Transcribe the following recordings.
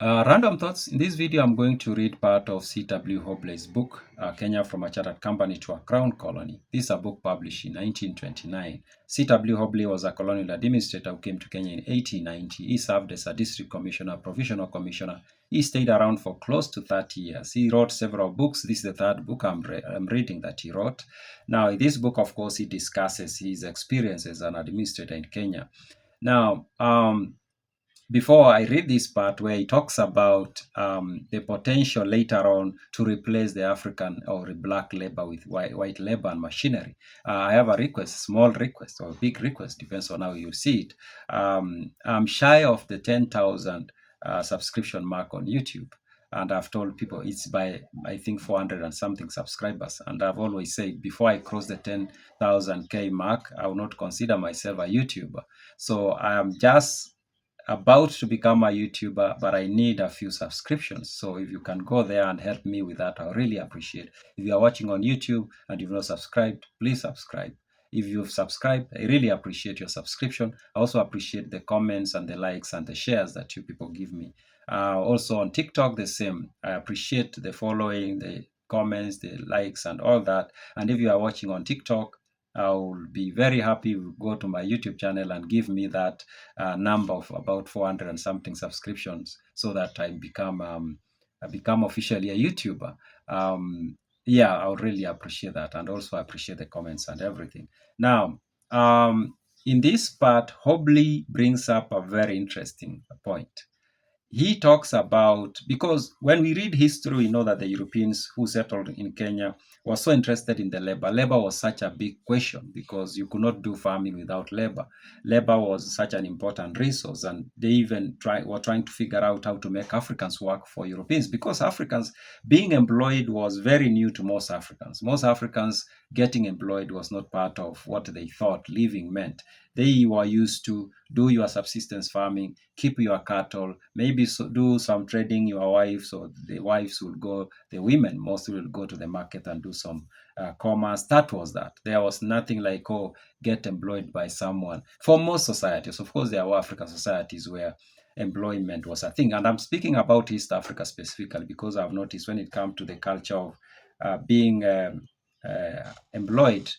Random thoughts. In this video, I'm going to read part of C.W. Hobley's book, Kenya from a Chartered Company to a Crown Colony. This is a book published in 1929. C.W. Hobley was a colonial administrator who came to Kenya in 1890. He served as a district commissioner, provisional commissioner. He stayed around for close to 30 years. He wrote several books. This is the third book I'm reading that he wrote. Now, in this book, of course, he discusses his experience as an administrator in Kenya. Now, before I read this part where he talks about the potential later on to replace the African or black labor with white labor and machinery, I have a request, small request or big request, depends on how you see it. I'm shy of the 10,000 subscription mark on YouTube. And I've told people it's by, I think, 400 and something subscribers. And I've always said before I cross the 10,000K mark, I will not consider myself a YouTuber. So I am just about to become a YouTuber, but I need a few subscriptions. So if you can go there and help me with that, I really appreciate it. If you are watching on YouTube and you've not subscribed, please subscribe. If you've subscribed, I really appreciate your subscription. I also appreciate the comments and the likes and the shares that you people give me. Also on TikTok, the same. I appreciate the following, the comments, the likes, and all that. And if you are watching on TikTok, I will be very happy if you go to my YouTube channel and give me that number of about 400 and something subscriptions so that I become officially a YouTuber. Yeah, I would really appreciate that, and also appreciate the comments and everything. Now, in this part, Hobley brings up a very interesting point. He talks about, because when we read history, we know that the Europeans who settled in Kenya were so interested in the labor. Labor was such a big question because you could not do farming without labor. Labor was such an important resource, and they even were trying to figure out how to make Africans work for Europeans, because Africans being employed was very new to most Africans. Most Africans getting employed was not part of what they thought living meant. They were used to do your subsistence farming, keep your cattle, maybe do some trading. Your wives or the wives will go, the women mostly will go to the market and do some commerce. That was that. There was nothing like, oh, get employed by someone. For most societies, of course, there were African societies where employment was a thing. And I'm speaking about East Africa specifically because I've noticed when it comes to the culture of being employed,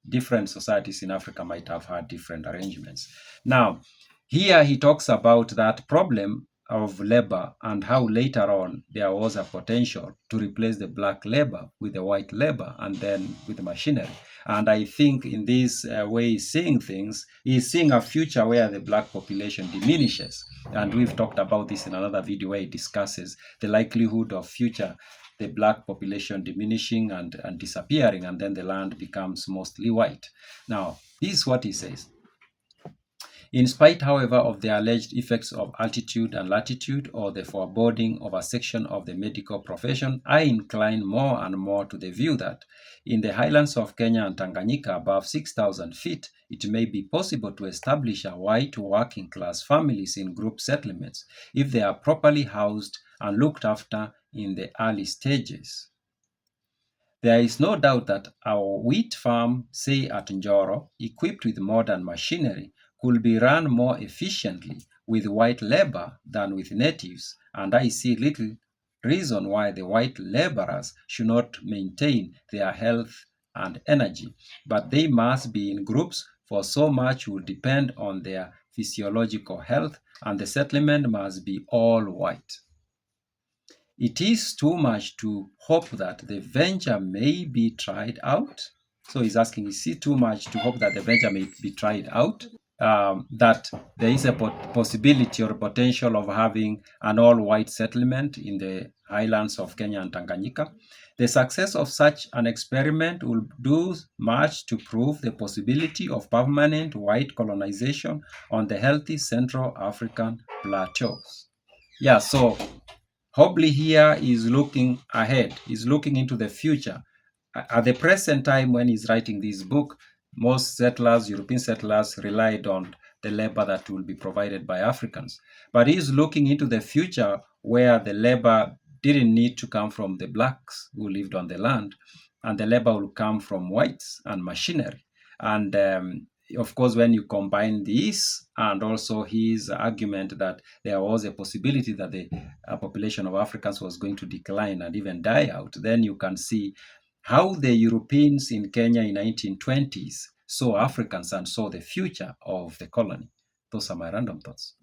different societies in Africa might have had different arrangements. Now, here he talks about that problem of labor and how later on there was a potential to replace the black labor with the white labor and then with the machinery. And I think in this way he's seeing things, he's seeing a future where the black population diminishes. And we've talked about this in another video where he discusses the likelihood of future the black population diminishing and disappearing, and then the land becomes mostly white. Now, this is what he says. In spite, however, of the alleged effects of altitude and latitude or the foreboding of a section of the medical profession, I incline more and more to the view that in the highlands of Kenya and Tanganyika above 6,000 feet, it may be possible to establish a white working class families in group settlements if they are properly housed and looked after in the early stages. There is no doubt that our wheat farm, say at Njoro, equipped with modern machinery, could be run more efficiently with white labor than with natives, and I see little reason why the white laborers should not maintain their health and energy, but they must be in groups, for so much will depend on their physiological health, and the settlement must be all white. It is too much to hope that the venture may be tried out. So he's asking, is it too much to hope that the venture may be tried out? That there is a possibility or potential of having an all-white settlement in the highlands of Kenya and Tanganyika. The success of such an experiment will do much to prove the possibility of permanent white colonization on the healthy Central African plateaus. Yeah, so Hobley here is looking ahead, is looking into the future. At the present time when he's writing this book, most settlers, European settlers, relied on the labor that will be provided by Africans. But he's looking into the future where the labor didn't need to come from the blacks who lived on the land, and the labor will come from whites and machinery. And of course, when you combine this and also his argument that there was a possibility that the population of Africans was going to decline and even die out, then you can see how the Europeans in Kenya in 1920s saw Africans and saw the future of the colony. Those are my random thoughts.